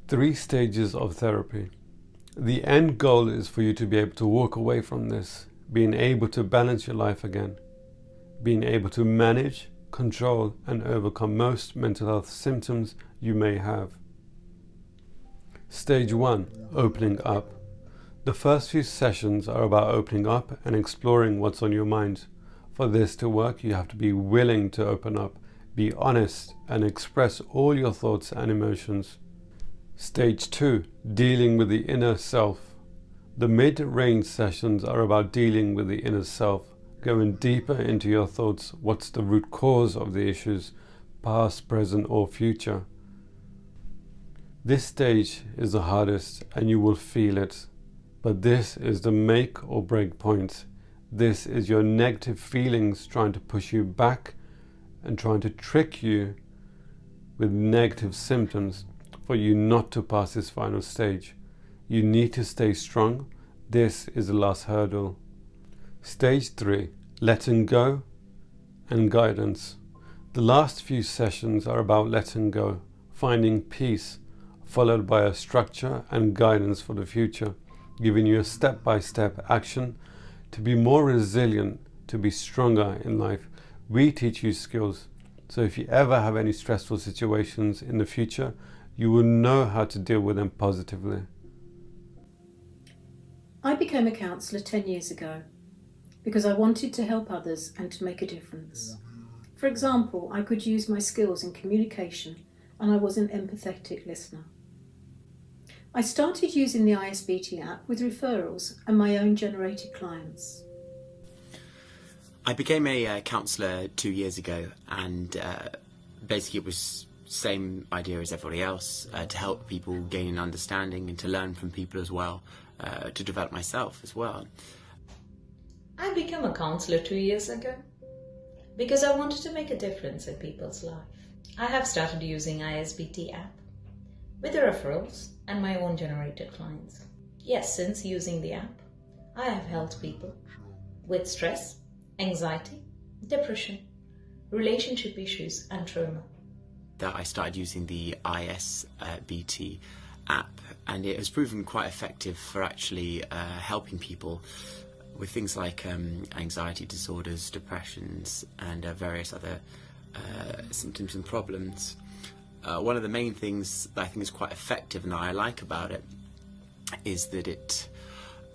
3 stages of therapy. The end goal is for you to be able to walk away from this, being able to balance your life again, being able to manage, control and overcome most mental health symptoms you may have. Stage 1, opening up. The first few sessions are about opening up and exploring what's on your mind. For this to work, you have to be willing to open up, be honest and express all your thoughts and emotions. Stage 2, dealing with the inner self. The mid-range sessions are about dealing with the inner self, going deeper into your thoughts, what's the root cause of the issues, past, present or future. This stage is the hardest and you will feel it, but this is the make or break point. This is your negative feelings trying to push you back and trying to trick you with negative symptoms for you not to pass this final stage. You need to stay strong. This is the last hurdle. Stage 3, letting go and guidance. The last few sessions are about letting go, finding peace, followed by a structure and guidance for the future, giving you a step-by-step action to be more resilient, to be stronger in life. We teach you skills, so if you ever have any stressful situations in the future, you will know how to deal with them positively. I became a counsellor 10 years ago because I wanted to help others and to make a difference. For example, I could use my skills in communication and I was an empathetic listener. I started using the ISBT app with referrals and my own generated clients. I became a counsellor 2 years ago, and basically it was same idea as everybody else, to help people gain an understanding and to learn from people as well, to develop myself as well. I became a counsellor 2 years ago because I wanted to make a difference in people's life. I have started using ISBT app with the referrals and my own generated clients. Yes, since using the app, I have helped people with stress, anxiety, depression, relationship issues and trauma. That I started using the ISBT app, and it has proven quite effective for actually helping people with things like anxiety disorders, depressions and various other symptoms and problems. One of the main things that I think is quite effective and that I like about it is that it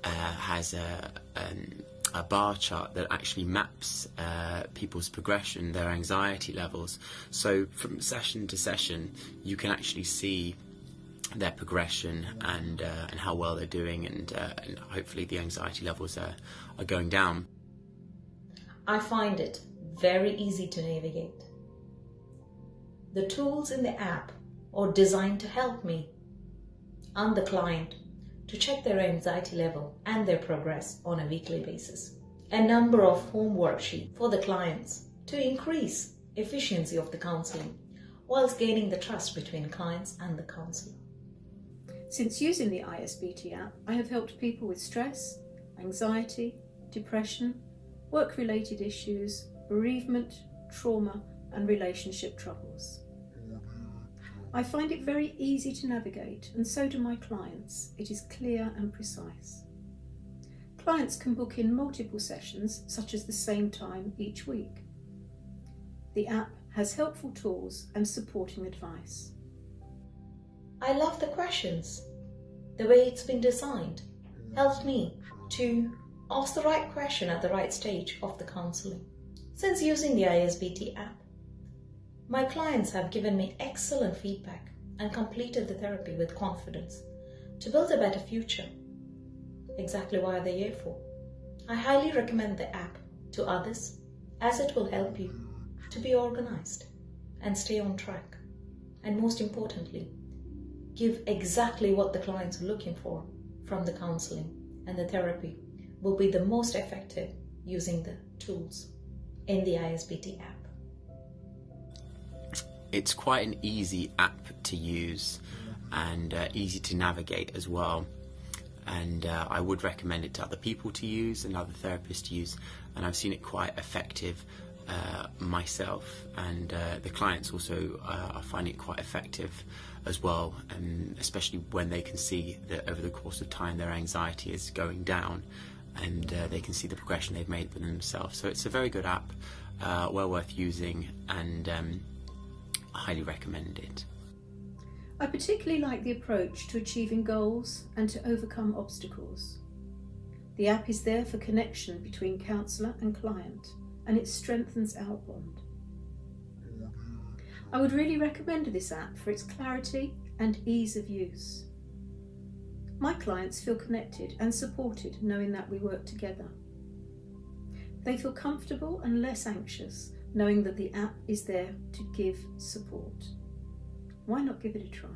has a bar chart that actually maps people's progression, their anxiety levels. So from session to session, you can actually see their progression and how well they're doing, and hopefully the anxiety levels are going down. I find it very easy to navigate. The tools in the app are designed to help me and the client to check their anxiety level and their progress on a weekly basis. A number of home worksheets for the clients to increase efficiency of the counselling whilst gaining the trust between clients and the counsellor. Since using the ISBT app, I have helped people with stress, anxiety, depression, work-related issues, bereavement, trauma and relationship troubles. I find it very easy to navigate, and so do my clients. It is clear and precise. Clients can book in multiple sessions, such as the same time each week. The app has helpful tools and supporting advice. I love the questions. The way it's been designed helps me to ask the right question at the right stage of the counselling. Since using the ISBT app, my clients have given me excellent feedback and completed the therapy with confidence to build a better future. Exactly what they're here for. I highly recommend the app to others as it will help you to be organized and stay on track. And most importantly, give exactly what the clients are looking for from the counseling, and the therapy will be the most effective using the tools in the ISBT app. It's quite an easy app to use and easy to navigate as well. And I would recommend it to other people to use and other therapists to use, and I've seen it quite effective myself, and the clients also are finding it quite effective as well, especially when they can see that over the course of time their anxiety is going down, and they can see the progression they've made within themselves. So it's a very good app, well worth using, and I highly recommend it. I particularly like the approach to achieving goals and to overcome obstacles. The app is there for connection between counsellor and client, and it strengthens our bond. I would really recommend this app for its clarity and ease of use. My clients feel connected and supported knowing that we work together. They feel comfortable and less anxious knowing that the app is there to give support. Why not give it a try?